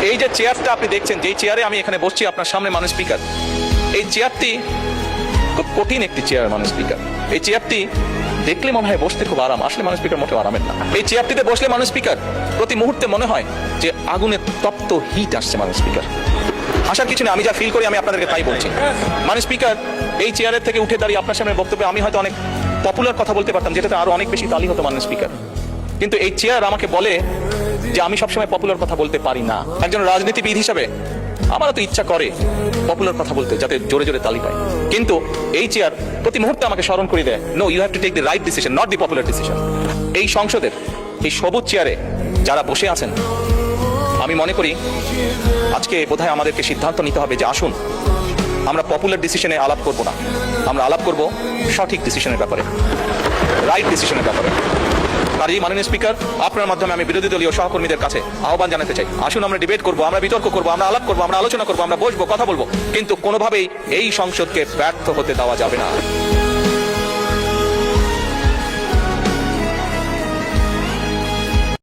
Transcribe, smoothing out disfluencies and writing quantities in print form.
এই যে চেয়ারটা আপনি দেখছেন, যেই চেয়ারে আমি এখানে বসছি আপনার সামনে মাননীয় স্পিকার, এই চেয়ারটি খুব কঠিন একটি চেয়ার মাননীয় স্পিকার। এই চেয়ারটি দেখলে মনে হয় বসতে খুব আরাম, আসলে মাননীয় স্পিকার মোটেও আরামের না। এই চেয়ারটিতে বসলে মাননীয় স্পিকার প্রতি মুহূর্তে মনে হয় যে আগুনের তপ্ত হিট আসছে মাননীয় স্পিকার। আসার কিছু নেই, আমি যা ফিল করি আমি আপনাদেরকে তাই বলছি। মাননীয় স্পিকার, এই চেয়ারের থেকে উঠে দাঁড়িয়ে আপনার সামনে বক্তব্যে আমি হয়তো অনেক পপুলার কথা বলতে পারতাম, যেটাতে আরো অনেক বেশি তালি হতো মাননীয় স্পিকার। কিন্তু এই চেয়ার আমাকে বলে যে আমি সবসময় পপুলার কথা বলতে পারি না। একজন রাজনীতিবিদ হিসাবে আমারও তো ইচ্ছা করে পপুলার কথা বলতে, যাতে জোরে জোরে তালি পায়। কিন্তু এই চেয়ার প্রতি মুহূর্তে আমাকে স্মরণ করে দেয়, no, you have to take the right decision, not the popular decision. এই সংসদের এই সবুজ চেয়ারে যারা বসে আছেন, আমি মনে করি আজকে বোধহয় আমাদেরকে সিদ্ধান্ত নিতে হবে যে আসুন আমরা পপুলার ডিসিশনে আলাপ করব না, আমরা আলাপ করব সঠিক ডিসিশনের ব্যাপারে, রাইট ডিসিশনের ব্যাপারে। আর এই মাননীয় স্পিকার, আপনার মাধ্যমে আমি বিরোধী দলীয় সহকর্মীদের কাছে আহ্বান জানাতে চাই, আসুন আমরা ডিবেট করবো, আমরা বিতর্ক করবো, আমরা আলাপ করবো, আমরা আলোচনা করবো, আমরা বসবো, কথা বলবো, কিন্তু কোনোভাবেই এই সংসদকে ব্যর্থ হতে দেওয়া যাবে না।